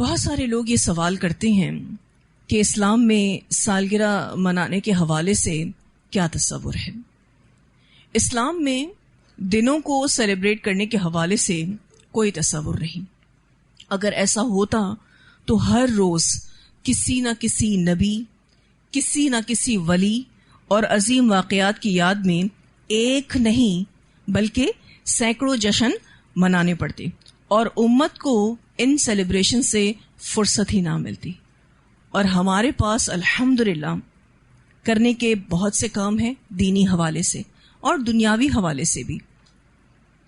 بہت سارے لوگ یہ سوال کرتے ہیں کہ اسلام میں سالگرہ منانے کے حوالے سے کیا تصور ہے. اسلام میں دنوں کو سیلیبریٹ کرنے کے حوالے سے کوئی تصور نہیں. اگر ایسا ہوتا تو ہر روز کسی نہ کسی نبی، کسی نہ کسی ولی اور عظیم واقعات کی یاد میں ایک نہیں بلکہ سینکڑوں جشن منانے پڑتے اور امت کو ان سیلیبریشن سے فرصت ہی نہ ملتی. اور ہمارے پاس الحمدللہ کرنے کے بہت سے کام ہیں دینی حوالے سے اور دنیاوی حوالے سے بھی.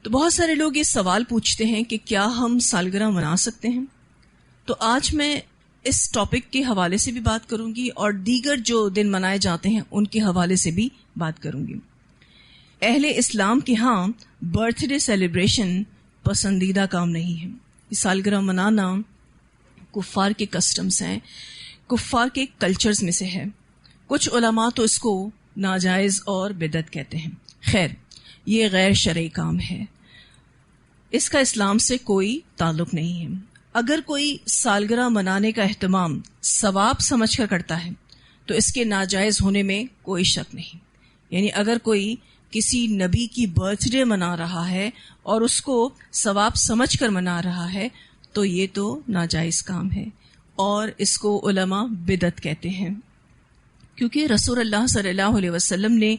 تو بہت سارے لوگ یہ سوال پوچھتے ہیں کہ کیا ہم سالگرہ منا سکتے ہیں. تو آج میں اس ٹاپک کے حوالے سے بھی بات کروں گی اور دیگر جو دن منائے جاتے ہیں ان کے حوالے سے بھی بات کروں گی. اہل اسلام کے ہاں برتھ ڈے سیلیبریشن پسندیدہ کام نہیں ہے. سالگرہ منانا کفار کے کسٹمز ہیں، کفار کے کلچرز میں سے ہے. کچھ علماء تو اس کو ناجائز اور بدعت کہتے ہیں. خیر، یہ غیر شرعی کام ہے، اس کا اسلام سے کوئی تعلق نہیں ہے. اگر کوئی سالگرہ منانے کا اہتمام ثواب سمجھ کر کرتا ہے تو اس کے ناجائز ہونے میں کوئی شک نہیں. یعنی اگر کوئی کسی نبی کی برتھ ڈے منا رہا ہے اور اس کو ثواب سمجھ کر منا رہا ہے تو یہ تو ناجائز کام ہے اور اس کو علماء بدعت کہتے ہیں. کیونکہ رسول اللہ صلی اللہ علیہ وسلم نے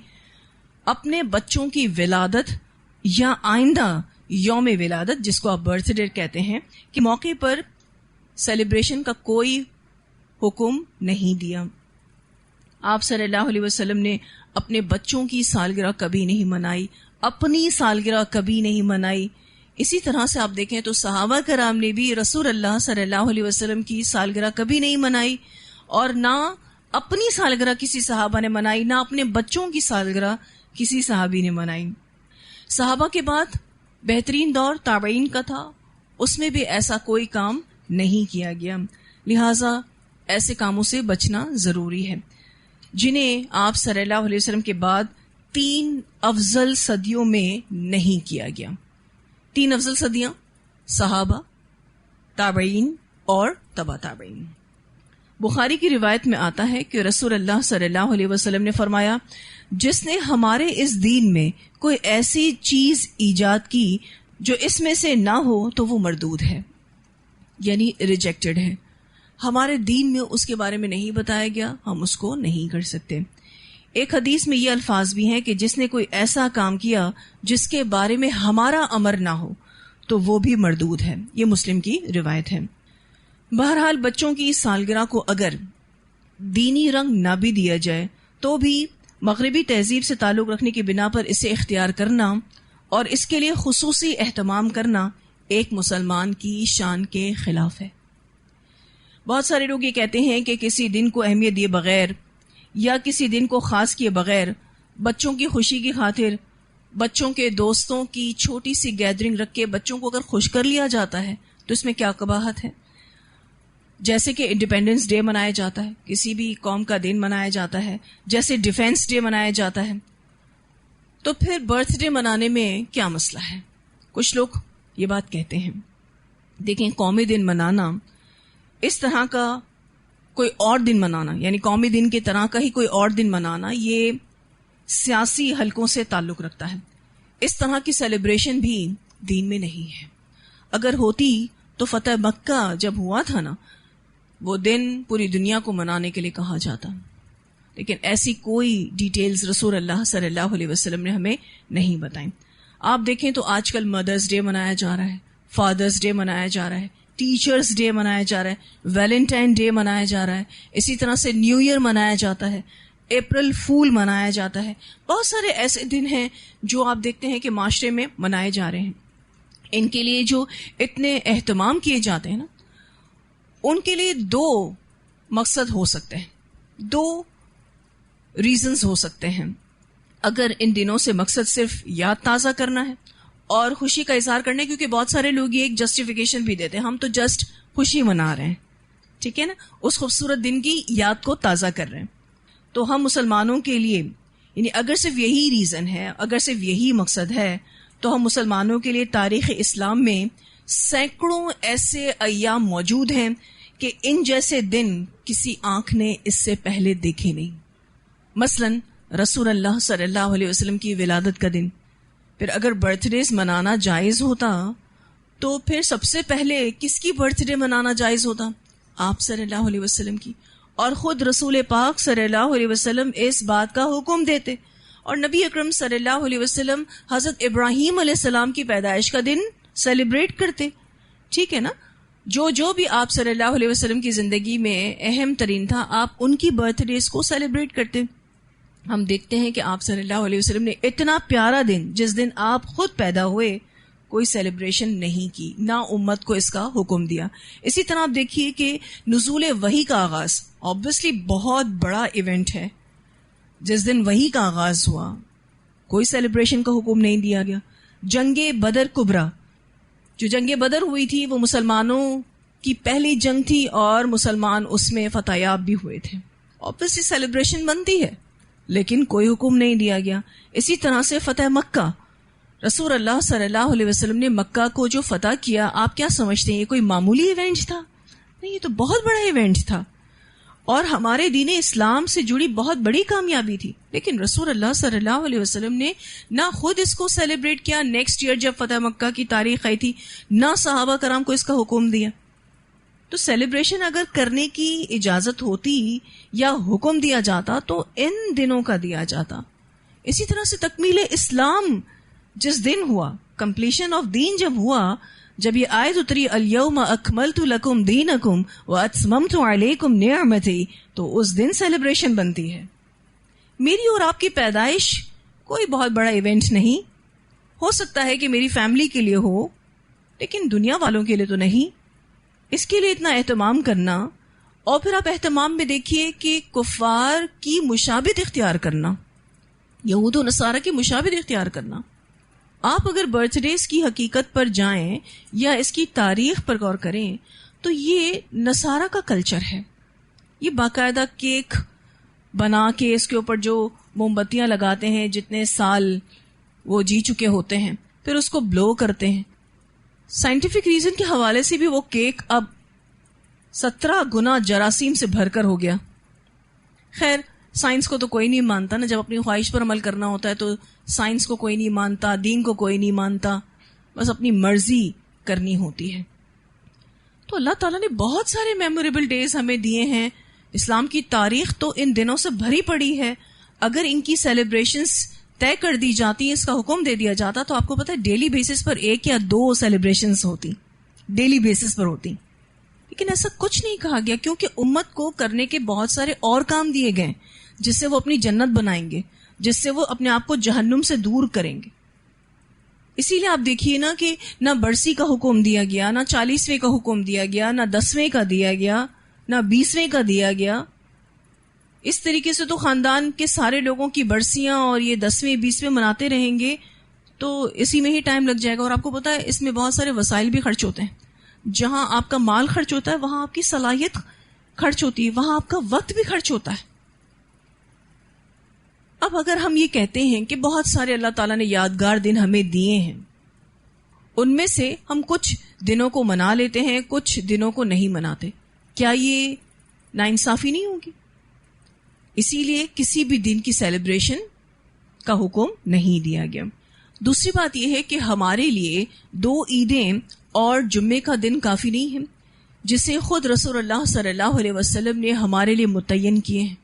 اپنے بچوں کی ولادت یا آئندہ یوم ولادت، جس کو آپ برتھ ڈے کہتے ہیں، کے موقع پر سیلیبریشن کا کوئی حکم نہیں دیا. آپ صلی اللہ علیہ وسلم نے اپنے بچوں کی سالگرہ کبھی نہیں منائی، اپنی سالگرہ کبھی نہیں منائی. اسی طرح سے آپ دیکھیں تو صحابہ کرام نے بھی رسول اللہ صلی اللہ علیہ وسلم کی سالگرہ کبھی نہیں منائی اور نہ اپنی سالگرہ کسی صحابہ نے منائی، نہ اپنے بچوں کی سالگرہ کسی صحابی نے منائی. صحابہ کے بعد بہترین دور تابعین کا تھا، اس میں بھی ایسا کوئی کام نہیں کیا گیا. لہٰذا ایسے کاموں سے بچنا ضروری ہے جنہیں آپ صلی اللہ علیہ وسلم کے بعد 3 افضل صدیوں میں نہیں کیا گیا. 3 افضل صدیاں صحابہ، تابعین اور تبع تابعین. بخاری کی روایت میں آتا ہے کہ رسول اللہ صلی اللہ علیہ وسلم نے فرمایا، جس نے ہمارے اس دین میں کوئی ایسی چیز ایجاد کی جو اس میں سے نہ ہو تو وہ مردود ہے، یعنی ریجیکٹڈ ہے. ہمارے دین میں اس کے بارے میں نہیں بتایا گیا، ہم اس کو نہیں کر سکتے. ایک حدیث میں یہ الفاظ بھی ہیں کہ جس نے کوئی ایسا کام کیا جس کے بارے میں ہمارا امر نہ ہو تو وہ بھی مردود ہے. یہ مسلم کی روایت ہے. بہرحال بچوں کی سالگرہ کو اگر دینی رنگ نہ بھی دیا جائے تو بھی مغربی تہذیب سے تعلق رکھنے کی بنا پر اسے اختیار کرنا اور اس کے لیے خصوصی اہتمام کرنا ایک مسلمان کی شان کے خلاف ہے. بہت سارے لوگ یہ کہتے ہیں کہ کسی دن کو اہمیت دیے بغیر یا کسی دن کو خاص کیے بغیر بچوں کی خوشی کی خاطر بچوں کے دوستوں کی چھوٹی سی گیدرنگ رکھ کے بچوں کو اگر خوش کر لیا جاتا ہے تو اس میں کیا قباحت ہے. جیسے کہ انڈیپینڈنس ڈے منایا جاتا ہے، کسی بھی قوم کا دن منایا جاتا ہے، جیسے ڈیفینس ڈے منایا جاتا ہے، تو پھر برتھ ڈے منانے میں کیا مسئلہ ہے؟ کچھ لوگ یہ بات کہتے ہیں. دیکھیں، قومی دن منانا، اس طرح کا کوئی اور دن منانا، یعنی قومی دن کی طرح کا ہی کوئی اور دن منانا، یہ سیاسی حلقوں سے تعلق رکھتا ہے. اس طرح کی سیلیبریشن بھی دین میں نہیں ہے. اگر ہوتی تو فتح مکہ جب ہوا تھا نا، وہ دن پوری دنیا کو منانے کے لیے کہا جاتا. لیکن ایسی کوئی ڈیٹیلز رسول اللہ صلی اللہ علیہ وسلم نے ہمیں نہیں بتائیں. آپ دیکھیں تو آج کل مدرس ڈے منایا جا رہا ہے، فادرز ڈے منایا جا رہا ہے، ٹیچرز ڈے منایا جا رہا ہے، ویلنٹائن ڈے منایا جا رہا ہے، اسی طرح سے نیو ایئر منایا جاتا ہے، اپریل فول منایا جاتا ہے. بہت سارے ایسے دن ہیں جو آپ دیکھتے ہیں کہ معاشرے میں منائے جا رہے ہیں. ان کے لیے جو اتنے اہتمام کیے جاتے ہیں نا، ان کے لیے 2 مقصد ہو سکتے ہیں، 2 ریزنز ہو سکتے ہیں. اگر ان دنوں سے مقصد صرف یاد تازہ کرنا ہے اور خوشی کا اظہار کرنا، کیونکہ بہت سارے لوگ یہ ایک جسٹیفیکیشن بھی دیتے ہیں، ہم تو جسٹ خوشی منا رہے ہیں، ٹھیک ہے نا، اس خوبصورت دن کی یاد کو تازہ کر رہے ہیں. تو ہم مسلمانوں کے لیے، یعنی اگر صرف یہی ریزن ہے، اگر صرف یہی مقصد ہے، تو ہم مسلمانوں کے لیے تاریخ اسلام میں سینکڑوں ایسے ایام موجود ہیں کہ ان جیسے دن کسی آنکھ نے اس سے پہلے دیکھے نہیں. مثلاً رسول اللہ صلی اللہ علیہ وسلم کی ولادت کا دن. پھر اگر برتھ ڈیز منانا جائز ہوتا تو پھر سب سے پہلے کس کی برتھ ڈے منانا جائز ہوتا؟ آپ صلی اللہ علیہ وسلم کی. اور خود رسول پاک صلی اللہ علیہ وسلم اس بات کا حکم دیتے. اور نبی اکرم صلی اللہ علیہ وسلم حضرت ابراہیم علیہ السلام کی پیدائش کا دن سیلیبریٹ کرتے. ٹھیک ہے نا؟ جو بھی آپ صلی اللہ علیہ وسلم کی زندگی میں اہم ترین تھا، آپ ان کی برتھ ڈیز کو سیلیبریٹ کرتے. ہم دیکھتے ہیں کہ آپ صلی اللہ علیہ وسلم نے اتنا پیارا دن جس دن آپ خود پیدا ہوئے کوئی سیلیبریشن نہیں کی، نہ امت کو اس کا حکم دیا. اسی طرح آپ دیکھیے کہ نزول وحی کا آغاز obviously بہت بڑا ایونٹ ہے. جس دن وحی کا آغاز ہوا کوئی سیلیبریشن کا حکم نہیں دیا گیا. جنگ بدر کبریٰ، جو جنگ بدر ہوئی تھی وہ مسلمانوں کی پہلی جنگ تھی اور مسلمان اس میں فتح یاب بھی ہوئے تھے. obviously سیلیبریشن بنتی ہے لیکن کوئی حکم نہیں دیا گیا. اسی طرح سے فتح مکہ، رسول اللہ صلی اللہ علیہ وسلم نے مکہ کو جو فتح کیا، آپ کیا سمجھتے ہیں یہ کوئی معمولی ایونٹ تھا؟ نہیں، یہ تو بہت بڑا ایونٹ تھا اور ہمارے دین اسلام سے جڑی بہت بڑی کامیابی تھی. لیکن رسول اللہ صلی اللہ علیہ وسلم نے نہ خود اس کو سیلیبریٹ کیا نیکسٹ ایئر جب فتح مکہ کی تاریخ آئی تھی، نہ صحابہ کرام کو اس کا حکم دیا. تو سیلیبریشن اگر کرنے کی اجازت ہوتی یا حکم دیا جاتا تو ان دنوں کا دیا جاتا. اسی طرح سے تکمیل اسلام جس دن ہوا، کمپلیشن آف دین جب ہوا، جب یہ آیت اتری الیوم اکملت لکم دینکم واتممت علیکم نعمتی، تو اس دن سیلیبریشن بنتی ہے. میری اور آپ کی پیدائش کوئی بہت بڑا ایونٹ نہیں. ہو سکتا ہے کہ میری فیملی کے لیے ہو لیکن دنیا والوں کے لیے تو نہیں. اس کے لیے اتنا اہتمام کرنا، اور پھر آپ اہتمام میں دیکھیے کہ کفار کی مشابہت اختیار کرنا، یہود و نصارہ کی مشابہت اختیار کرنا. آپ اگر برتھ ڈیز کی حقیقت پر جائیں یا اس کی تاریخ پر غور کریں تو یہ نصارہ کا کلچر ہے. یہ باقاعدہ کیک بنا کے اس کے اوپر جو موم بتیاں لگاتے ہیں، جتنے سال وہ جی چکے ہوتے ہیں، پھر اس کو بلو کرتے ہیں. سائنٹیفک ریزن کے حوالے سے بھی وہ کیک اب 17 گنا جراثیم سے بھر کر ہو گیا. خیر، سائنس کو تو کوئی نہیں مانتا نا. جب اپنی خواہش پر عمل کرنا ہوتا ہے تو سائنس کو کوئی نہیں مانتا، دین کو کوئی نہیں مانتا، بس اپنی مرضی کرنی ہوتی ہے. تو اللہ تعالیٰ نے بہت سارے میموریبل ڈیز ہمیں دیے ہیں. اسلام کی تاریخ تو ان دنوں سے بھری پڑی ہے. اگر ان کی سیلیبریشنز طے کر دی جاتی، اس کا حکم دے دیا جاتا، تو آپ کو پتہ ہے ڈیلی بیسس پر 1 یا 2 سیلیبریشنز ہوتی، ڈیلی بیسس پر ہوتی. لیکن ایسا کچھ نہیں کہا گیا کیونکہ امت کو کرنے کے بہت سارے اور کام دیے گئے جس سے وہ اپنی جنت بنائیں گے، جس سے وہ اپنے آپ کو جہنم سے دور کریں گے. اسی لیے آپ دیکھیے نا کہ نہ برسی کا حکم دیا گیا، نہ 40ویں کا حکم دیا گیا، نہ 10ویں کا دیا گیا، نہ 20ویں کا دیا گیا. اس طریقے سے تو خاندان کے سارے لوگوں کی برسیاں اور یہ 10ویں 20ویں مناتے رہیں گے تو اسی میں ہی ٹائم لگ جائے گا. اور آپ کو پتا ہے اس میں بہت سارے وسائل بھی خرچ ہوتے ہیں. جہاں آپ کا مال خرچ ہوتا ہے وہاں آپ کی صلاحیت خرچ ہوتی ہے، وہاں آپ کا وقت بھی خرچ ہوتا ہے. اب اگر ہم یہ کہتے ہیں کہ بہت سارے اللہ تعالیٰ نے یادگار دن ہمیں دیے ہیں، ان میں سے ہم کچھ دنوں کو منا لیتے ہیں، کچھ دنوں کو نہیں مناتے، کیا یہ ناانصافی نہیں ہوگی؟ اسی لیے کسی بھی دن کی سیلیبریشن کا حکم نہیں دیا گیا. دوسری بات یہ ہے کہ ہمارے لیے 2 عیدیں اور جمعے کا دن کافی نہیں ہے، جسے خود رسول اللہ صلی اللہ علیہ وسلم نے ہمارے لیے متعین کیے ہیں.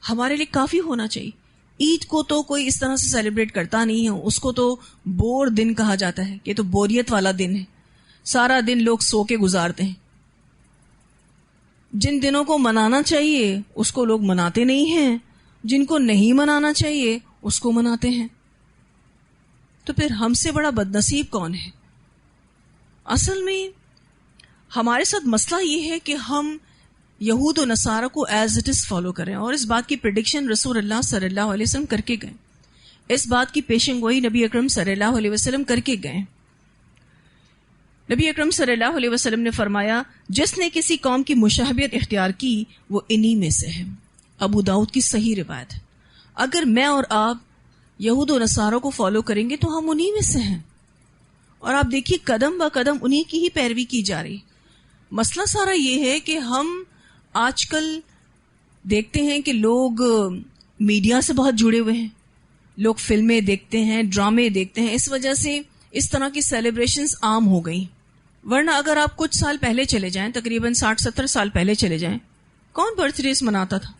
ہمارے لیے کافی ہونا چاہیے. عید کو تو کوئی اس طرح سے سیلیبریٹ کرتا نہیں ہے، اس کو تو بور دن کہا جاتا ہے. یہ تو بوریت والا دن ہے، سارا دن لوگ سو کے گزارتے ہیں. جن دنوں کو منانا چاہیے اس کو لوگ مناتے نہیں ہیں، جن کو نہیں منانا چاہیے اس کو مناتے ہیں. تو پھر ہم سے بڑا بدنصیب کون ہے؟ اصل میں ہمارے ساتھ مسئلہ یہ ہے کہ ہم یہود و نصارہ کو ایز اٹ از فالو کریں، اور اس بات کی پریڈکشن رسول اللہ صلی اللہ علیہ وسلم کر کے گئے. اس بات کی پیشن گوئی نبی اکرم صلی اللہ علیہ وسلم کر کے گئے. نبی اکرم صلی اللہ علیہ وسلم نے فرمایا، جس نے کسی قوم کی مشابہت اختیار کی وہ انہی میں سے ہے. ابو داؤد کی صحیح روایت ہے. اگر میں اور آپ یہود و نصاروں کو فالو کریں گے تو ہم انہی میں سے ہیں. اور آپ دیکھیے قدم با قدم انہی کی ہی پیروی کی جا رہی. مسئلہ سارا یہ ہے کہ ہم آج کل دیکھتے ہیں کہ لوگ میڈیا سے بہت جڑے ہوئے ہیں، لوگ فلمیں دیکھتے ہیں، ڈرامے دیکھتے ہیں، اس وجہ سے اس طرح کی سیلیبریشنز عام ہو گئی. ورنہ اگر آپ کچھ سال پہلے چلے جائیں، تقریباً 60-70 سال پہلے چلے جائیں، کون برتھ ڈیز مناتا تھا؟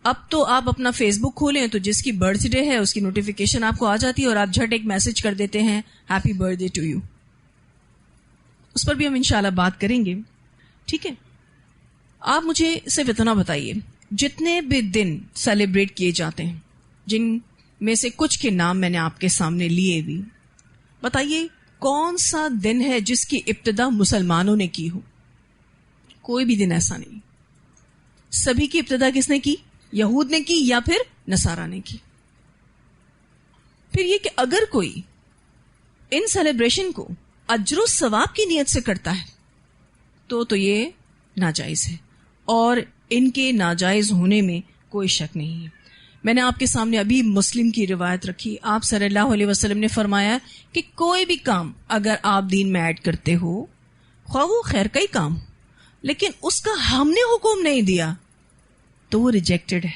اب تو آپ اپنا فیس بک کھولیں تو جس کی برتھ ڈے ہے اس کی نوٹیفیکیشن آپ کو آ جاتی ہے اور آپ جھٹ ایک میسج کر دیتے ہیں happy birthday to you. اس پر بھی ہم انشاءاللہ بات کریں گے. ٹھیک ہے، آپ مجھے صرف اتنا بتائیے، جتنے بھی دن سیلیبریٹ کیے جاتے ہیں، جن میں سے کچھ کے نام میں نے آپ کے سامنے لیے بھی، بتائیے کون سا دن ہے جس کی ابتدا مسلمانوں نے کی ہو؟ کوئی بھی دن ایسا نہیں. سبھی کی ابتدا کس نے کی؟ یہود نے کی یا پھر نصارہ نے کی. پھر یہ کہ اگر کوئی ان سیلیبریشن کو اجر و ثواب کی نیت سے کرتا ہے تو یہ ناجائز ہے، اور ان کے ناجائز ہونے میں کوئی شک نہیں ہے. میں نے آپ کے سامنے ابھی مسلم کی روایت رکھی. آپ صلی اللہ علیہ وسلم نے فرمایا کہ کوئی بھی کام اگر آپ دین میں ایڈ کرتے ہو، خواہ وہ خیر کا ہی کام، لیکن اس کا ہم نے حکم نہیں دیا تو وہ ریجیکٹڈ ہے.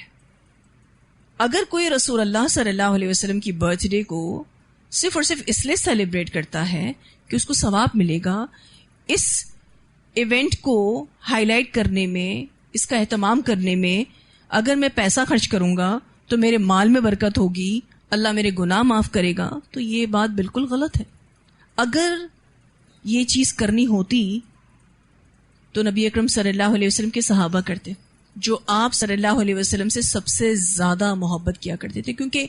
اگر کوئی رسول اللہ صلی اللہ علیہ وسلم کی برتھ ڈے کو صرف اور صرف اس لیے سیلیبریٹ کرتا ہے کہ اس کو ثواب ملے گا، اس ایونٹ کو ہائی لائٹ کرنے میں، اس کا اہتمام کرنے میں اگر میں پیسہ خرچ کروں گا تو میرے مال میں برکت ہوگی، اللہ میرے گناہ معاف کرے گا، تو یہ بات بالکل غلط ہے. اگر یہ چیز کرنی ہوتی تو نبی اکرم صلی اللہ علیہ وسلم کے صحابہ کرتے، جو آپ صلی اللہ علیہ وسلم سے سب سے زیادہ محبت کیا کرتے تھے. کیونکہ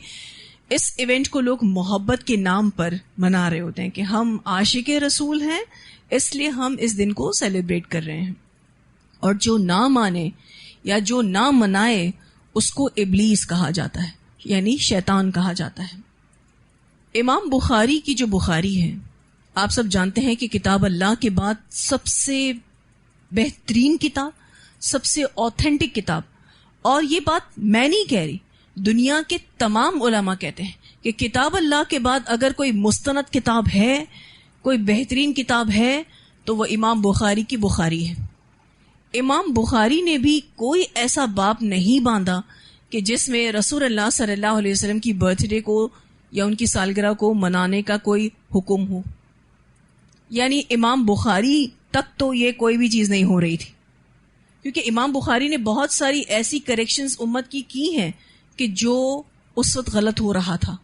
اس ایونٹ کو لوگ محبت کے نام پر منا رہے ہوتے ہیں کہ ہم عاشق رسول ہیں، اس لیے ہم اس دن کو سیلیبریٹ کر رہے ہیں. اور جو نہ مانے یا جو نہ منائے اس کو ابلیس کہا جاتا ہے، یعنی شیطان کہا جاتا ہے. امام بخاری کی جو بخاری ہے، آپ سب جانتے ہیں کہ کتاب اللہ کے بعد سب سے بہترین کتاب، سب سے اوتھینٹک کتاب. اور یہ بات میں نہیں کہہ رہی، دنیا کے تمام علماء کہتے ہیں کہ کتاب اللہ کے بعد اگر کوئی مستند کتاب ہے، کوئی بہترین کتاب ہے تو وہ امام بخاری کی بخاری ہے. امام بخاری نے بھی کوئی ایسا باب نہیں باندھا کہ جس میں رسول اللہ صلی اللہ علیہ وسلم کی برتھ ڈے کو یا ان کی سالگرہ کو منانے کا کوئی حکم ہو. یعنی امام بخاری تک تو یہ کوئی بھی چیز نہیں ہو رہی تھی، کیونکہ امام بخاری نے بہت ساری ایسی کریکشنز امت کی ہیں کہ جو اس وقت غلط ہو رہا تھا،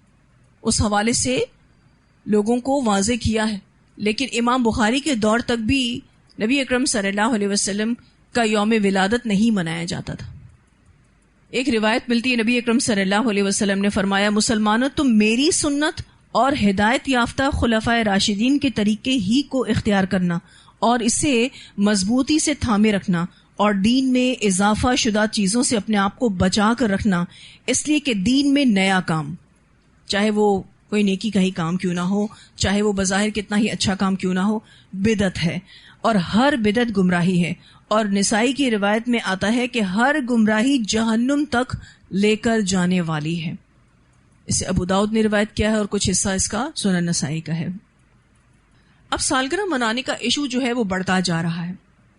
اس حوالے سے لوگوں کو واضح کیا ہے. لیکن امام بخاری کے دور تک بھی نبی اکرم صلی اللہ علیہ وسلم کا یوم ولادت نہیں منایا جاتا تھا. ایک روایت ملتی ہے، نبی اکرم صلی اللہ علیہ وسلم نے فرمایا، مسلمانوں تم میری سنت اور ہدایت یافتہ خلفائے راشدین کے طریقے ہی کو اختیار کرنا اور اسے مضبوطی سے تھامے رکھنا، اور دین میں اضافہ شدہ چیزوں سے اپنے آپ کو بچا کر رکھنا، اس لیے کہ دین میں نیا کام، چاہے وہ کوئی نیکی کا ہی کام کیوں نہ ہو، چاہے وہ بظاہر کتنا ہی اچھا کام کیوں نہ ہو، بدعت ہے، اور ہر بدعت گمراہی ہے. اور نسائی کی روایت میں آتا ہے کہ ہر گمراہی جہنم تک لے کر جانے والی ہے. اسے ابو داؤد نے روایت کیا ہے اور کچھ حصہ اس کا سنن نسائی کا ہے. اب سالگرہ منانے کا ایشو جو ہے وہ بڑھتا جا رہا ہے.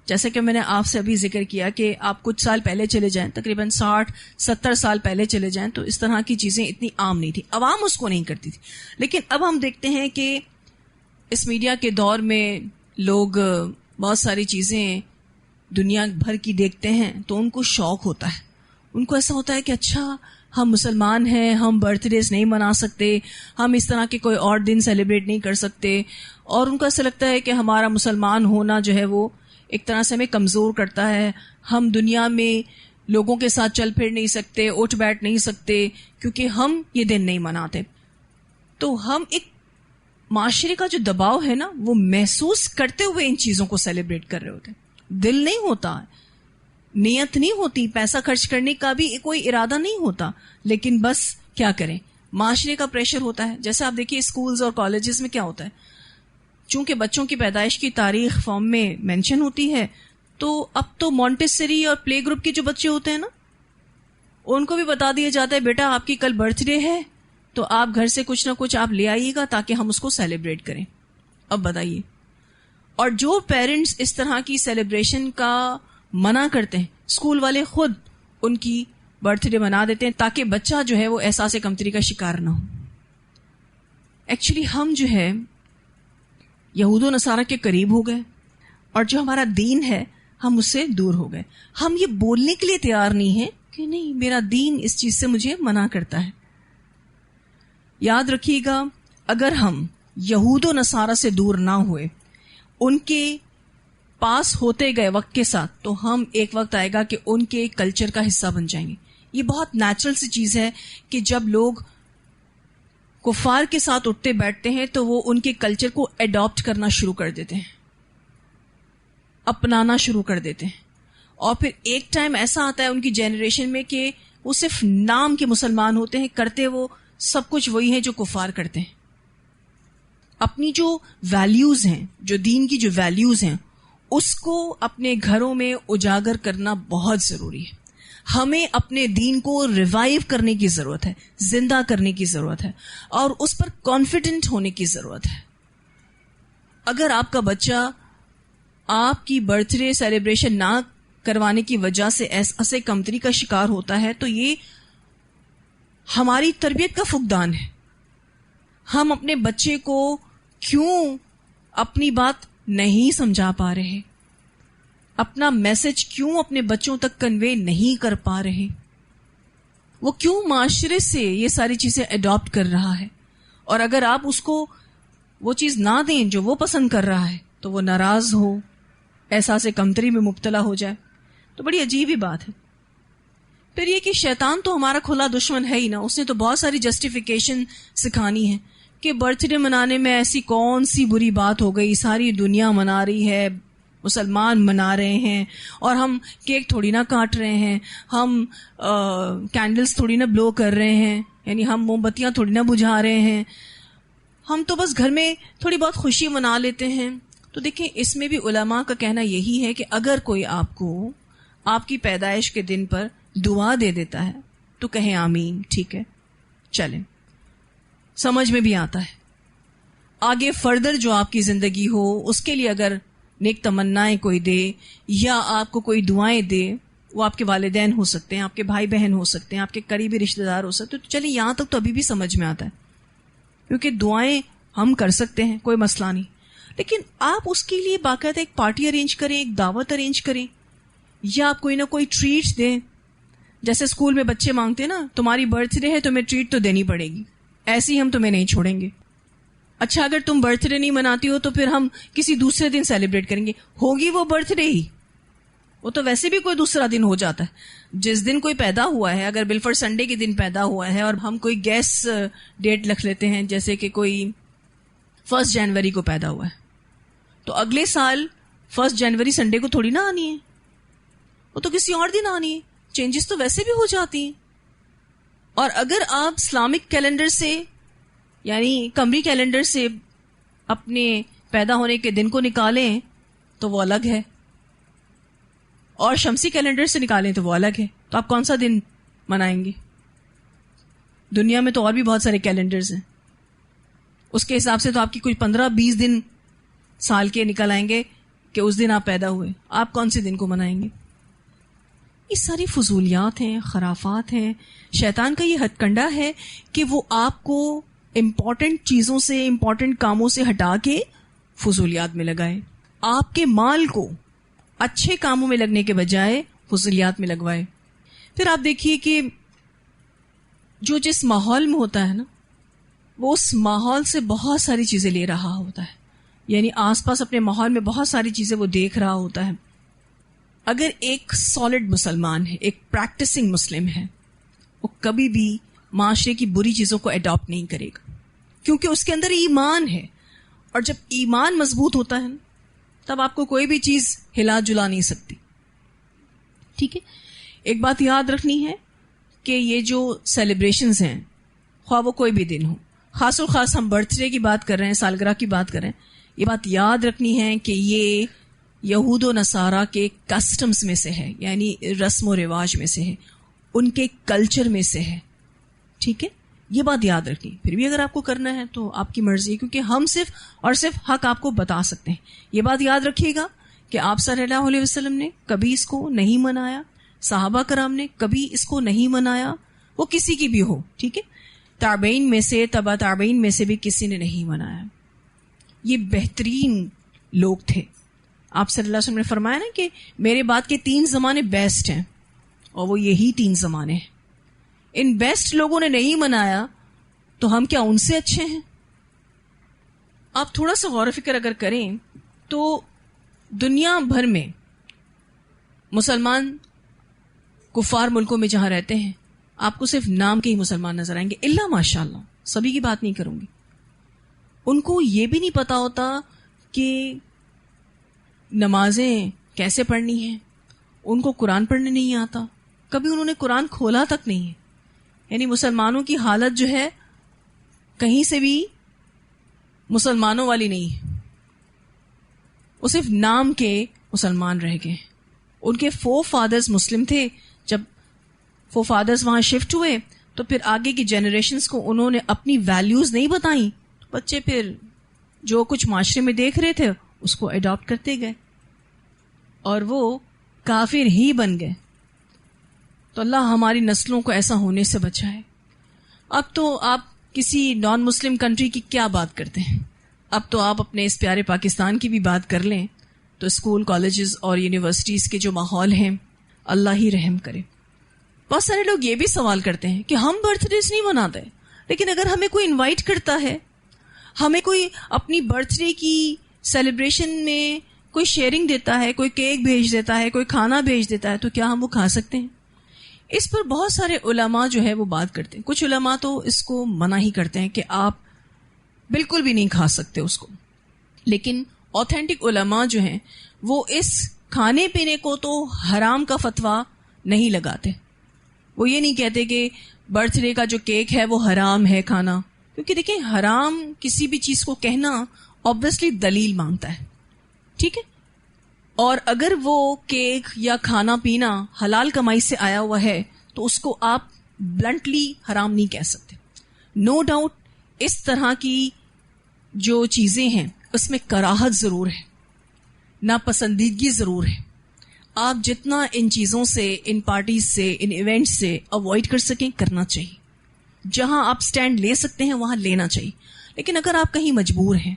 جیسے کہ میں نے آپ سے ابھی ذکر کیا کہ آپ کچھ سال پہلے چلے جائیں، تقریباً 60-70 سال پہلے چلے جائیں تو اس طرح کی چیزیں اتنی عام نہیں تھی، عوام اس کو نہیں کرتی تھی. لیکن اب ہم دیکھتے ہیں کہ اس میڈیا کے دور میں لوگ بہت ساری چیزیں دنیا بھر کی دیکھتے ہیں تو ان کو شوق ہوتا ہے. ان کو ایسا ہوتا ہے کہ اچھا ہم مسلمان ہیں، ہم برتھ ڈیز نہیں منا سکتے، ہم اس طرح کے کوئی اور دن سیلیبریٹ نہیں کر سکتے، اور ان کو ایسا لگتا ہے کہ ہمارا مسلمان ہونا جو ہے وہ ایک طرح سے ہمیں کمزور کرتا ہے. ہم دنیا میں لوگوں کے ساتھ چل پھر نہیں سکتے، اٹھ بیٹھ نہیں سکتے کیونکہ ہم یہ دن نہیں مناتے. تو ہم ایک معاشرے کا جو دباؤ ہے نا وہ محسوس کرتے ہوئے ان چیزوں کو سیلیبریٹ کر رہے ہوتے ہیں. دل نہیں ہوتا، نیت نہیں ہوتی، پیسہ خرچ کرنے کا بھی کوئی ارادہ نہیں ہوتا، لیکن بس کیا کریں، معاشرے کا پریشر ہوتا ہے. جیسے آپ دیکھیے اسکولز اور کالجز میں کیا ہوتا ہے، چونکہ بچوں کی پیدائش کی تاریخ فارم میں مینشن ہوتی ہے تو اب تو مونٹیسری اور پلے گروپ کے جو بچے ہوتے ہیں نا ان کو بھی بتا دیا جاتا ہے بیٹا آپ کی کل برتھ ڈے ہے تو آپ گھر سے کچھ نہ کچھ آپ لے آئیے گا تاکہ ہم اس کو سیلیبریٹ کریں. اب بتائیے. اور جو پیرنٹس اس طرح کی سیلیبریشن کا منع کرتے ہیں, اسکول والے خود ان کی برتھ ڈے منا دیتے ہیں تاکہ بچہ جو ہے وہ احساس کمتری کا شکار نہ ہو. ایکچولی ہم جو ہے یہود و نصارہ کے قریب ہو گئے, اور جو ہمارا دین ہے ہم اس سے دور ہو گئے. ہم یہ بولنے کے لیے تیار نہیں ہیں کہ نہیں, میرا دین اس چیز سے مجھے منع کرتا ہے. یاد رکھیے گا, اگر ہم یہود و نصارہ سے دور نہ ہوئے, ان کے پاس ہوتے گئے وقت کے ساتھ, تو ہم ایک وقت آئے گا کہ ان کے کلچر کا حصہ بن جائیں گے. یہ بہت نیچرل سی چیز ہے کہ جب لوگ کفار کے ساتھ اٹھتے بیٹھتے ہیں تو وہ ان کے کلچر کو ایڈاپٹ کرنا شروع کر دیتے ہیں, اپنانا شروع کر دیتے ہیں. اور پھر ایک ٹائم ایسا آتا ہے ان کی جنریشن میں کہ وہ صرف نام کے مسلمان ہوتے ہیں, کرتے وہ سب کچھ وہی ہیں جو کفار کرتے ہیں. اپنی جو ویلیوز ہیں, جو دین کی جو ویلیوز ہیں, اس کو اپنے گھروں میں اجاگر کرنا بہت ضروری ہے. ہمیں اپنے دین کو ریوائیو کرنے کی ضرورت ہے, زندہ کرنے کی ضرورت ہے, اور اس پر کانفیڈنٹ ہونے کی ضرورت ہے. اگر آپ کا بچہ آپ کی برتھ ڈے سیلیبریشن نہ کروانے کی وجہ سے احساس کمتری کا شکار ہوتا ہے تو یہ ہماری تربیت کا فقدان ہے. ہم اپنے بچے کو کیوں اپنی بات نہیں سمجھا پا رہے, اپنا میسج کیوں اپنے بچوں تک کنوے نہیں کر پا رہے, وہ کیوں معاشرے سے یہ ساری چیزیں اڈاپٹ کر رہا ہے, اور اگر آپ اس کو وہ چیز نہ دیں جو وہ پسند کر رہا ہے تو وہ ناراض ہو, احساس کمتری میں مبتلا ہو جائے, تو بڑی عجیب ہی بات ہے. پھر یہ کہ شیطان تو ہمارا کھلا دشمن ہے ہی نا, اس نے تو بہت ساری جسٹیفیکیشن سکھانی ہے کہ برتھ ڈے منانے میں ایسی کون سی بری بات ہو گئی, ساری دنیا منا رہی ہے, مسلمان منا رہے ہیں, اور ہم کیک تھوڑی نہ کاٹ رہے ہیں, ہم کینڈلز تھوڑی نہ بلو کر رہے ہیں, یعنی ہم موم بتیاں تھوڑی نہ بجھا رہے ہیں, ہم تو بس گھر میں تھوڑی بہت خوشی منا لیتے ہیں. تو دیکھیں, اس میں بھی علماء کا کہنا یہی ہے کہ اگر کوئی آپ کو آپ کی پیدائش کے دن پر دعا دے دیتا ہے تو کہیں آمین, ٹھیک ہے, چلیں, سمجھ میں بھی آتا ہے. آگے فردر جو آپ کی زندگی ہو اس کے لیے اگر نیک تمنائیں کوئی دے یا آپ کو کوئی دعائیں دے, وہ آپ کے والدین ہو سکتے ہیں, آپ کے بھائی بہن ہو سکتے ہیں, آپ کے قریبی رشتہ دار ہو سکتے ہیں, تو چلیے یہاں تک تو ابھی بھی سمجھ میں آتا ہے, کیونکہ دعائیں ہم کر سکتے ہیں, کوئی مسئلہ نہیں. لیکن آپ اس کے لیے باقاعدہ ایک پارٹی ارینج کریں, ایک دعوت ارینج کریں, یا آپ کوئی نہ کوئی ٹریٹ دیں. جیسے اسکول میں بچے مانگتے ہیں نا, تمہاری برتھ ڈے ہے تمہیں ٹریٹ تو دینی پڑے گی, ایسی ہم تمہیں نہیں چھوڑیں گے. اچھا, اگر تم برتھ ڈے نہیں مناتی ہو تو پھر ہم کسی دوسرے دن سیلیبریٹ کریں گے. ہوگی وہ برتھ ڈے ہی, وہ تو ویسے بھی کوئی دوسرا دن ہو جاتا ہے. جس دن کوئی پیدا ہوا ہے, اگر بالفر سنڈے کے دن پیدا ہوا ہے اور ہم کوئی گیس ڈیٹ لکھ لیتے ہیں, جیسے کہ کوئی 1 جنوری کو پیدا ہوا ہے, تو اگلے سال 1 جنوری سنڈے کو تھوڑی نہ آنی ہے, وہ تو کسی اور دن آنی ہے. چینجز تو ویسے بھی ہو جاتی ہیں. اور اگر آپ اسلامک کیلنڈر سے یعنی قمری کیلنڈر سے اپنے پیدا ہونے کے دن کو نکالیں تو وہ الگ ہے, اور شمسی کیلنڈر سے نکالیں تو وہ الگ ہے. تو آپ کون سا دن منائیں گے؟ دنیا میں تو اور بھی بہت سارے کیلنڈرز ہیں, اس کے حساب سے تو آپ کی کوئی 15-20 دن سال کے نکل آئیں گے کہ اس دن آپ پیدا ہوئے. آپ کون سے دن کو منائیں گے؟ یہ ساری فضولیات ہیں, خرافات ہیں. شیطان کا یہ ہتھ کنڈا ہے کہ وہ آپ کو امپورٹنٹ چیزوں سے, امپورٹنٹ کاموں سے ہٹا کے فضولیات میں لگائے. آپ کے مال کو اچھے کاموں میں لگنے کے بجائے فضولیات میں لگوائے. پھر آپ دیکھیے کہ جو جس ماحول میں ہوتا ہے نا, وہ اس ماحول سے بہت ساری چیزیں لے رہا ہوتا ہے, یعنی آس پاس اپنے ماحول میں بہت ساری چیزیں وہ دیکھ رہا ہوتا ہے. اگر ایک سالڈ مسلمان ہے, ایک پریکٹسنگ مسلم ہے, وہ کبھی بھی معاشرے کی بری چیزوں کو اڈاپٹ نہیں کرے گا, کیونکہ اس کے اندر ایمان ہے. اور جب ایمان مضبوط ہوتا ہے تب آپ کو کوئی بھی چیز ہلا جلا نہیں سکتی. ٹھیک ہے, ایک بات یاد رکھنی ہے کہ یہ جو سیلیبریشنز ہیں, خواہ وہ کوئی بھی دن ہو, خاص و خاص ہم برتھ ڈے کی بات کر رہے ہیں, سالگرہ کی بات کر رہے ہیں, یہ بات یاد رکھنی ہے کہ یہ یہود و نصارہ کے کسٹمز میں سے ہے, یعنی رسم و رواج میں سے ہے, ان کے کلچر میں سے ہے. ٹھیک ہے, یہ بات یاد رکھنی. پھر بھی اگر آپ کو کرنا ہے تو آپ کی مرضی ہے, کیونکہ ہم صرف اور صرف حق آپ کو بتا سکتے ہیں. یہ بات یاد رکھیے گا کہ آپ صلی اللہ علیہ وسلم نے کبھی اس کو نہیں منایا, صحابہ کرام نے کبھی اس کو نہیں منایا, وہ کسی کی بھی ہو, ٹھیک ہے, تابعین میں سے, تبع تابعین میں سے بھی کسی نے نہیں منایا. یہ بہترین لوگ تھے. آپ صلی اللہ علیہ وسلم نے فرمایا نا کہ میرے بعد کے 3 زمانے بیسٹ ہیں, اور وہ یہی 3 زمانے ہیں. ان بیسٹ لوگوں نے نہیں منایا تو ہم کیا ان سے اچھے ہیں؟ آپ تھوڑا سا غور و فکر اگر کریں تو دنیا بھر میں مسلمان کفار ملکوں میں جہاں رہتے ہیں, آپ کو صرف نام کے ہی مسلمان نظر آئیں گے, الا ماشاء اللہ, سبھی کی بات نہیں کروں گی. ان کو یہ بھی نہیں پتا ہوتا کہ نمازیں کیسے پڑھنی ہیں, ان کو قرآن پڑھنے نہیں آتا, کبھی انہوں نے قرآن کھولا تک نہیں ہے. یعنی مسلمانوں کی حالت جو ہے کہیں سے بھی مسلمانوں والی نہیں ہے, وہ صرف نام کے مسلمان رہ گئے. ان کے 4 فادرز مسلم تھے, جب 4 فادرز وہاں شفٹ ہوئے تو پھر آگے کی جنریشنز کو انہوں نے اپنی ویلیوز نہیں بتائیں, بچے پھر جو کچھ معاشرے میں دیکھ رہے تھے اس کو اڈاپٹ کرتے گئے اور وہ کافر ہی بن گئے. تو اللہ ہماری نسلوں کو ایسا ہونے سے بچائے. اب تو آپ کسی نان مسلم کنٹری کی کیا بات کرتے ہیں, اب تو آپ اپنے اس پیارے پاکستان کی بھی بات کر لیں تو اسکول, کالجز اور یونیورسٹیز کے جو ماحول ہیں, اللہ ہی رحم کرے. بہت سارے لوگ یہ بھی سوال کرتے ہیں کہ ہم برتھ ڈیز نہیں مناتے, لیکن اگر ہمیں کوئی انوائٹ کرتا ہے, ہمیں کوئی اپنی برتھ ڈے کی سیلیبریشن میں کوئی شیئرنگ دیتا ہے, کوئی کیک بھیج دیتا ہے, کوئی کھانا بھیج دیتا ہے, تو کیا ہم وہ کھا سکتے ہیں؟ اس پر بہت سارے علماء جو ہے وہ بات کرتے ہیں. کچھ علماء تو اس کو منع ہی کرتے ہیں کہ آپ بالکل بھی نہیں کھا سکتے اس کو, لیکن اوتھینٹک علماء جو ہیں وہ اس کھانے پینے کو تو حرام کا فتویٰ نہیں لگاتے. وہ یہ نہیں کہتے کہ برتھ ڈے کا جو کیک ہے وہ حرام ہے کھانا, کیونکہ دیکھیں حرام کسی بھی چیز کو کہنا obviously دلیل مانگتا ہے, ٹھیک ہے. اور اگر وہ کیک یا کھانا پینا حلال کمائی سے آیا ہوا ہے تو اس کو آپ بلنٹلی حرام نہیں کہہ سکتے. نو ڈاؤٹ اس طرح کی جو چیزیں ہیں اس میں کراہت ضرور ہے, ناپسندیدگی ضرور ہے. آپ جتنا ان چیزوں سے, ان پارٹیز سے, ان ایونٹس سے اوائڈ کر سکیں کرنا چاہیے. جہاں آپ سٹینڈ لے سکتے ہیں وہاں لینا چاہیے. لیکن اگر آپ کہیں مجبور ہیں,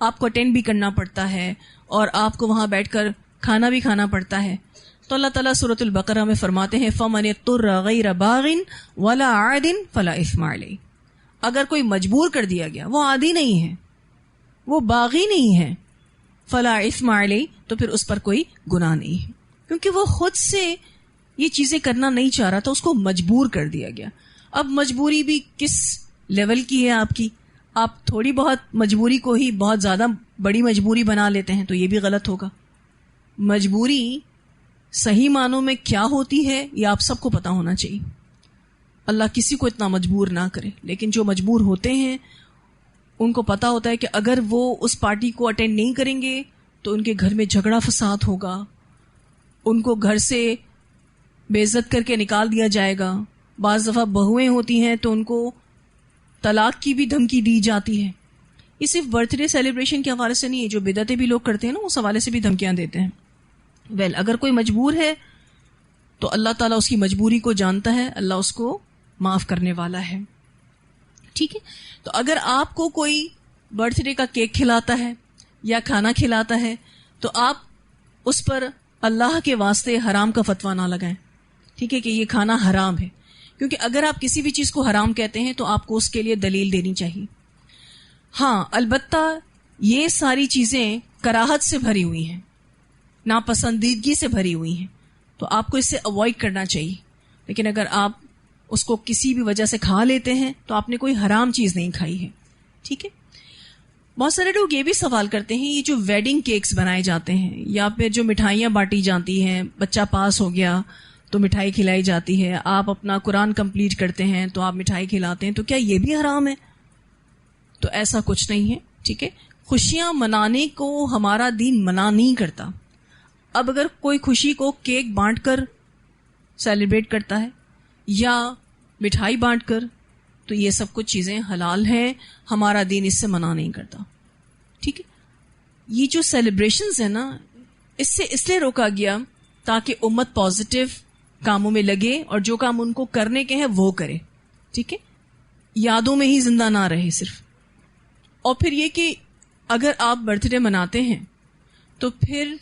آپ کو اٹینڈ بھی کرنا پڑتا ہے اور آپ کو وہاں بیٹھ کر کھانا بھی کھانا پڑتا ہے, تو اللہ تعالیٰ سورۃ البقرہ میں فرماتے ہیں فَمَنِ اضْطُرَّ غَيْرَ بَاغٍ وَلَا عَادٍ فَلَا إِثْمَ عَلَيْهِ. اگر کوئی مجبور کر دیا گیا, وہ عادی نہیں ہے, وہ باغی نہیں ہے, فَلَا إِثْمَ عَلَيْهِ, تو پھر اس پر کوئی گناہ نہیں ہے, کیونکہ وہ خود سے یہ چیزیں کرنا نہیں چاہ رہا تھا, اس کو مجبور کر دیا گیا. اب مجبوری بھی کس لیول کی ہے آپ کی؟ آپ تھوڑی بہت مجبوری کو ہی بہت زیادہ بڑی مجبوری بنا لیتے ہیں تو یہ بھی غلط ہوگا. مجبوری صحیح معنوں میں کیا ہوتی ہے یہ آپ سب کو پتا ہونا چاہیے. اللہ کسی کو اتنا مجبور نہ کرے, لیکن جو مجبور ہوتے ہیں ان کو پتا ہوتا ہے کہ اگر وہ اس پارٹی کو اٹینڈ نہیں کریں گے تو ان کے گھر میں جھگڑا فساد ہوگا, ان کو گھر سے بے عزت کر کے نکال دیا جائے گا. بعض دفعہ بہویں ہوتی ہیں تو ان کو طلاق کی بھی دھمکی دی جاتی ہے. یہ صرف برتھ ڈے سیلیبریشن کے حوالے سے نہیں ہے, جو بدعتیں بھی لوگ کرتے ہیں نا اس حوالے سے بھی دھمکیاں دیتے ہیں. اگر کوئی مجبور ہے تو اللہ تعالیٰ اس کی مجبوری کو جانتا ہے, اللہ اس کو معاف کرنے والا ہے, ٹھیک ہے. تو اگر آپ کو کوئی برتھ ڈے کا کیک کھلاتا ہے یا کھانا کھلاتا ہے تو آپ اس پر اللہ کے واسطے حرام کا فتویٰ نہ لگائیں, ٹھیک ہے, کہ یہ کھانا حرام ہے. کیونکہ اگر آپ کسی بھی چیز کو حرام کہتے ہیں تو آپ کو اس کے لیے دلیل دینی چاہیے. ہاں البتہ یہ ساری چیزیں کراہت سے بھری ہوئی ہیں, ناپسندیدگی سے بھری ہوئی ہیں, تو آپ کو اس سے اوائڈ کرنا چاہیے. لیکن اگر آپ اس کو کسی بھی وجہ سے کھا لیتے ہیں تو آپ نے کوئی حرام چیز نہیں کھائی ہے, ٹھیک ہے. بہت سارے لوگ یہ بھی سوال کرتے ہیں یہ جو ویڈنگ کیکس بنائے جاتے ہیں یا پھر جو مٹھائیاں بانٹی جاتی ہیں, بچہ پاس ہو گیا تو مٹھائی کھلائی جاتی ہے, آپ اپنا قرآن کمپلیٹ کرتے ہیں تو آپ مٹھائی کھلاتے ہیں, تو کیا یہ بھی حرام ہے؟ تو ایسا کچھ نہیں ہے, ٹھیک ہے. خوشیاں منانے کو ہمارا دین منع نہیں کرتا. اب اگر کوئی خوشی کو کیک بانٹ کر سیلیبریٹ کرتا ہے یا مٹھائی بانٹ کر, تو یہ سب کچھ چیزیں حلال ہیں، ہمارا دین اس سے منع نہیں کرتا. ٹھیک ہے. یہ جو سیلیبریشنز ہیں نا، اس سے اس لیے روکا گیا تاکہ امت پازیٹیو کاموں میں لگے اور جو کام ان کو کرنے کے ہیں وہ کرے. ٹھیک ہے. یادوں میں ہی زندہ نہ رہے صرف. اور پھر یہ کہ اگر آپ برتھ ڈے مناتے ہیں تو پھر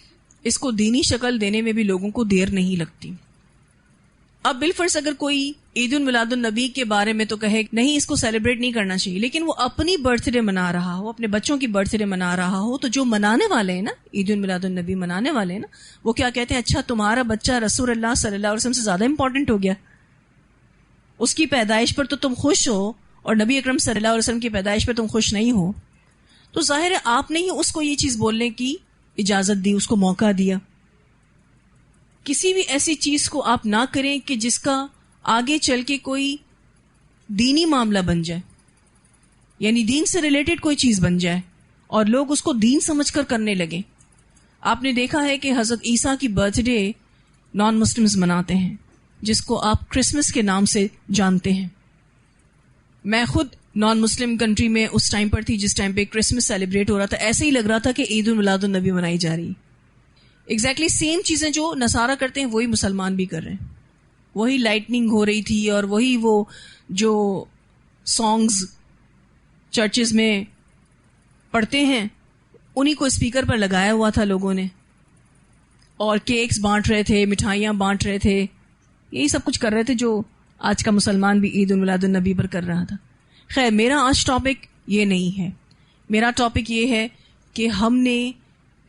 اس کو دینی شکل دینے میں بھی لوگوں کو دیر نہیں لگتی. اب بالفرض اگر کوئی عید الميلاد النبی کے بارے میں تو کہے نہیں اس کو سیلیبریٹ نہیں کرنا چاہیے، لیکن وہ اپنی برتھ ڈے منا رہا ہو، اپنے بچوں کی برتھ ڈے منا رہا ہو، تو جو منانے والے ہیں نا، عید الميلاد النبی منانے والے ہیں نا، وہ کیا کہتے ہیں، اچھا تمہارا بچہ رسول اللہ صلی اللہ علیہ وسلم سے زیادہ امپورٹنٹ ہو گیا، اس کی پیدائش پر تو تم خوش ہو اور نبی اکرم صلی اللہ علیہ وسلم کی پیدائش پر تم خوش نہیں ہو. تو ظاہر ہے آپ نے ہی اس کو یہ چیز بولنے کی اجازت دی، اس کو موقع دیا. کسی بھی ایسی چیز کو آپ نہ کریں کہ جس کا آگے چل کے کوئی دینی معاملہ بن جائے، یعنی دین سے ریلیٹڈ کوئی چیز بن جائے اور لوگ اس کو دین سمجھ کر کرنے لگیں. آپ نے دیکھا ہے کہ حضرت عیسیٰ کی برتھ ڈے نان مسلمز مناتے ہیں، جس کو آپ کرسمس کے نام سے جانتے ہیں. میں خود نان مسلم کنٹری میں اس ٹائم پر تھی جس ٹائم پہ کرسمس سیلیبریٹ ہو رہا تھا. ایسے ہی لگ رہا تھا کہ عید الميلاد النبی منائی جا رہی. ایگزیکٹلی سیم چیزیں جو نصارہ کرتے ہیں وہی مسلمان بھی کر رہے ہیں. وہی لائٹننگ ہو رہی تھی اور وہی وہ جو سانگز چرچز میں پڑھتے ہیں انہی کو اسپیکر پر لگایا ہوا تھا لوگوں نے، اور کیکس بانٹ رہے تھے، مٹھائیاں بانٹ رہے تھے، یہی سب کچھ کر رہے تھے جو آج کا مسلمان بھی عید الميلاد النبی پر کر رہا تھا. خیر میرا آج ٹاپک یہ نہیں ہے. میرا ٹاپک یہ ہے کہ ہم نے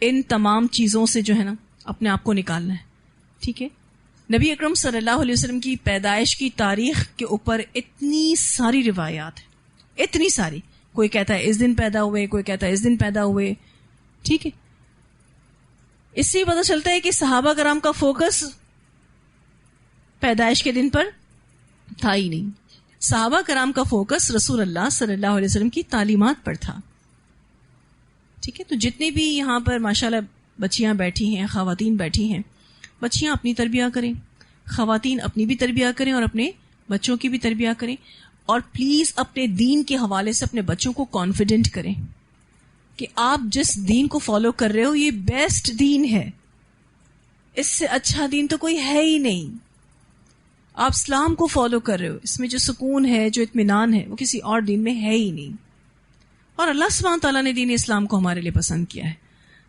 ان تمام چیزوں سے جو ہے نا اپنے آپ کو نکالنا ہے. ٹھیک ہے. نبی اکرم صلی اللہ علیہ وسلم کی پیدائش کی تاریخ کے اوپر اتنی ساری روایات ہیں، اتنی ساری. کوئی کہتا ہے اس دن پیدا ہوئے، کوئی کہتا ہے اس دن پیدا ہوئے. ٹھیک ہے. اس سے پتہ چلتا ہے کہ صحابہ کرام کا فوکس پیدائش کے دن پر تھا ہی نہیں. صحابہ کرام کا فوکس رسول اللہ صلی اللہ علیہ وسلم کی تعلیمات پر تھا. ٹھیک ہے. تو جتنے بھی یہاں پر ماشاءاللہ بچیاں بیٹھی ہیں، خواتین بیٹھی ہیں، بچیاں اپنی تربیہ کریں، خواتین اپنی بھی تربیہ کریں اور اپنے بچوں کی بھی تربیہ کریں. اور پلیز اپنے دین کے حوالے سے اپنے بچوں کو کانفیڈنٹ کریں کہ آپ جس دین کو فالو کر رہے ہو یہ بیسٹ دین ہے، اس سے اچھا دین تو کوئی ہے ہی نہیں. آپ اسلام کو فالو کر رہے ہو، اس میں جو سکون ہے، جو اطمینان ہے، وہ کسی اور دین میں ہے ہی نہیں. اور اللہ سبحانہ تعالیٰ نے دین اسلام کو ہمارے لیے پسند کیا ہے.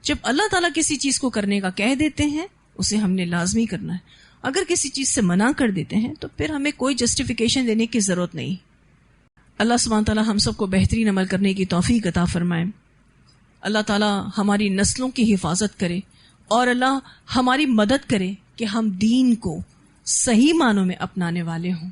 جب اللہ تعالیٰ کسی چیز کو کرنے کا کہہ دیتے ہیں اسے ہم نے لازمی کرنا ہے. اگر کسی چیز سے منع کر دیتے ہیں تو پھر ہمیں کوئی جسٹیفیکیشن دینے کی ضرورت نہیں. اللہ سبحانہ تعالیٰ ہم سب کو بہترین عمل کرنے کی توفیق عطا فرمائے. اللہ تعالیٰ ہماری نسلوں کی حفاظت کرے اور اللہ ہماری مدد کرے کہ ہم دین کو صحیح معنوں میں اپنانے والے ہوں.